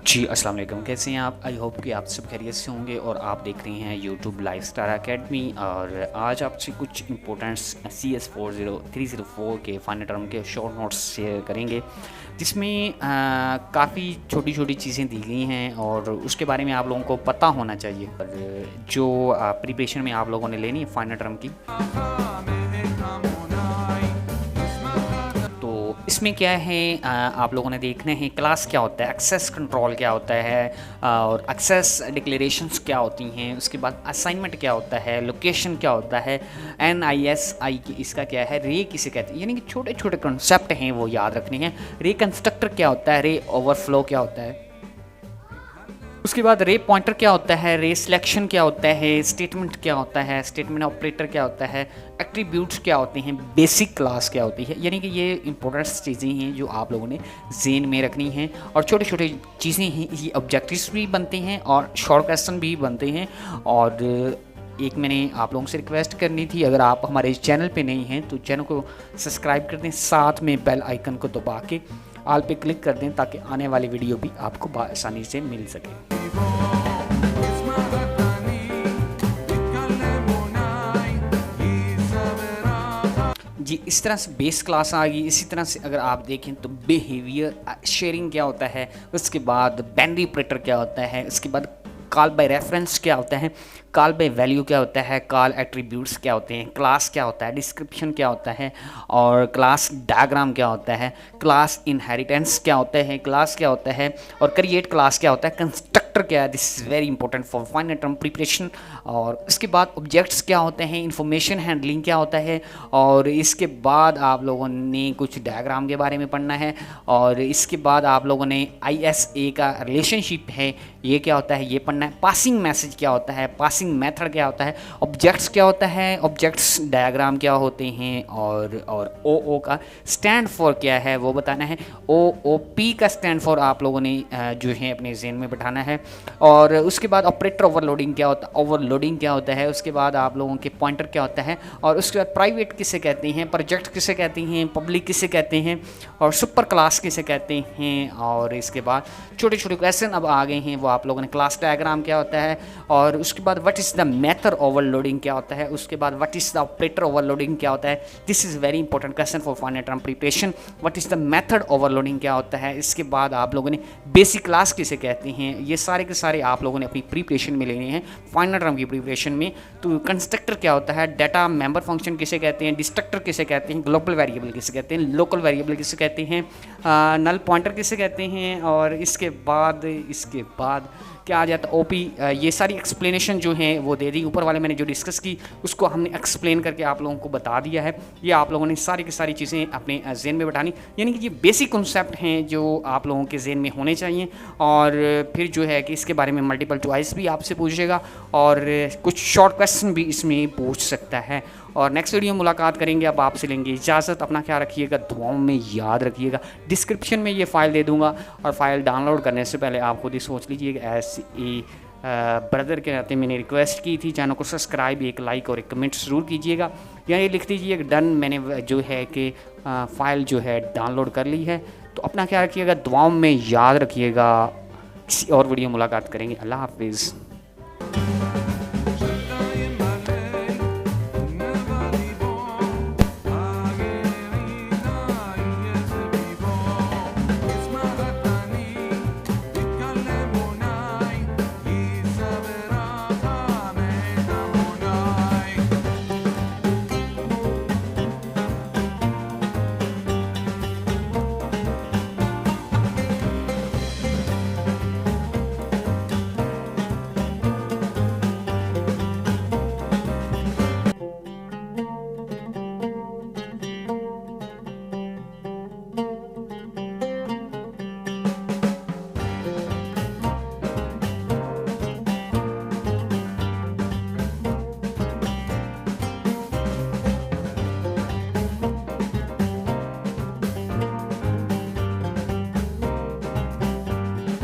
जी, अस्सलाम वालेकुम। कैसे हैं आप? आई होप कि आप सब खैरियत से होंगे और आप देख रहे हैं यूट्यूब लाइफस्टाइल एकेडमी। और आज आपसे कुछ इंपॉर्टेंट CS40304 के फाइनल टर्म के शॉर्ट नोट्स शेयर करेंगे, जिसमें काफ़ी छोटी छोटी चीज़ें दी गई हैं और उसके बारे में आप लोगों को पता होना चाहिए। और जो प्रिपरेशन में आप लोगों ने लेनी है फाइनल टर्म की, इसमें क्या है, आप लोगों ने देखना है क्लास क्या होता है, एक्सेस कंट्रोल क्या होता है और एक्सेस डिक्लेरेशंस क्या होती हैं, उसके बाद असाइनमेंट क्या होता है, लोकेशन क्या होता है, NISI की इसका क्या है, रे किसे कहते हैं, यानी कि छोटे छोटे कॉन्सेप्ट हैं वो याद रखने हैं। रे कंस्ट्रक्टर क्या होता है, रे ओवरफ्लो क्या होता है, उसके बाद रे पॉइंटर क्या होता है, रे सिलेक्शन क्या होता है, स्टेटमेंट क्या होता है, स्टेटमेंट ऑपरेटर क्या होता है, एट्रीब्यूट्स क्या होते हैं, बेसिक क्लास क्या होती है। यानी कि ये इंपॉर्टेंट चीज़ें हैं जो आप लोगों ने ज़हन में रखनी हैं। और छोटे छोटे चीज़ें हैं, ये ऑब्जेक्टिव्स भी बनते हैं और शॉर्ट क्वेश्चन भी बनते हैं। और एक मैंने आप लोगों से रिक्वेस्ट करनी थी, अगर आप हमारे चैनल पे नहीं हैं तो चैनल को सब्सक्राइब कर दें, साथ में बेल आइकन को दबा के ऑल पे क्लिक कर दें ताकि आने वाली वीडियो भी आपको आसानी से मिल सके। जी, इस तरह से बेस क्लास आ गई। इसी तरह से अगर आप देखें तो बिहेवियर शेयरिंग क्या होता है, उसके बाद बाइनरी ऑपरेटर क्या होता है, उसके बाद कॉल बाय रेफरेंस क्या होता है, कॉल बाय वैल्यू क्या होता है, कॉल एट्रीब्यूट्स क्या होते हैं, क्लास क्या होता है, डिस्क्रिप्शन क्या होता है और क्लास डायग्राम क्या होता है, क्लास इनहेरिटेंस क्या होता है, क्लास क्या होता है और क्रिएट क्लास क्या होता है, कंस्ट्रक्टर क्या है, this is very important for final term preparation. और उसके बाद ऑब्जेक्ट्स क्या होते हैं, इंफॉर्मेशन हैंडलिंग क्या होता है और इसके बाद आप लोगों ने कुछ डायग्राम के बारे में पढ़ना है। और इसके बाद आप लोगों ने ISA का रिलेशनशिप है ये क्या होता है ये पढ़ना है। पासिंग मैसेज क्या होता है, पासिंग मेथड क्या होता है, ऑब्जेक्ट्स क्या होता है, ऑब्जेक्ट्स डायग्राम क्या होते हैं और OO का स्टैंड फॉर क्या है वो बताना है। OOP का स्टैंड फॉर आप लोगों ने जो है अपने ज़हन में बैठाना है। और उसके बाद ऑपरेटर ओवरलोडिंग क्या होता है, ओवरलोडिंग क्या होता है, उसके बाद आप लोगों के पॉइंटर क्या होता है और उसके बाद प्राइवेट किसे कहते हैं, प्रोजेक्ट किसे कहते हैं, पब्लिक किसे कहते हैं और सुपर क्लास किसे कहते हैं। और इसके बाद छोटे छोटे क्वेश्चन अब आ गए हैं, वो आप लोगों ने क्लास डायग्राम क्या होता है और उसके बाद what is the method overloading क्या होता है, उसके बाद what is the operator overloading क्या होता है। This is very important question for final term preparation. What is the method overloading क्या होता है। इसके बाद आप लोगों ने बेसिक क्लास किसे कहते हैं, ये सारे के सारे आप लोगों ने अपनी प्रिपरेशन में लेने हैं फाइनल टर्म की प्रिपरेशन में। तो कंस्ट्रक्टर क्या होता है, डाटा मेंबर फंक्शन किसे कहते हैं, डिस्ट्रक्टर किसे कहते हैं, ग्लोबल वेरिएबल किसे कहते हैं, लोकल वेरिएबल किसे कहते हैं, नल पॉइंटर किसे कहते हैं। और इसके बाद क्या आ जाता है, OP। ये सारी एक्सप्लेनेशन जो हैं वो दे दी, ऊपर वाले मैंने जो डिस्कस की उसको हमने एक्सप्लेन करके आप लोगों को बता दिया है। ये आप लोगों ने सारी की सारी चीज़ें अपने जहन में बैठानी, यानी कि ये बेसिक कॉन्सेप्ट हैं जो आप लोगों के जहन में होने चाहिए। और फिर जो है कि इसके बारे में मल्टीपल चॉइस भी आपसे पूछेगा और कुछ शॉर्ट क्वेश्चन भी इसमें पूछ सकता है। और नेक्स्ट वीडियो में मुलाकात करेंगे। अब आपसे लेंगे इजाज़त, अपना ख्याल रखिएगा, दुआओं में याद रखिएगा। डिस्क्रिप्शन में ये फ़ाइल दे दूँगा और फाइल डाउनलोड करने से पहले आप खुद ही सोच लीजिएगा, ऐसे ब्रदर के नाते मैंने रिक्वेस्ट की थी, चैनल को सब्सक्राइब, एक लाइक और एक कमेंट ज़रूर कीजिएगा। या ये लिख दीजिए डन, मैंने जो है कि फ़ाइल जो है डाउनलोड कर ली है। तो अपना ख्याल रखिएगा, दुआओं में याद रखिएगा। किसी और वीडियो मुलाकात करेंगे। अल्लाह हाफिज़।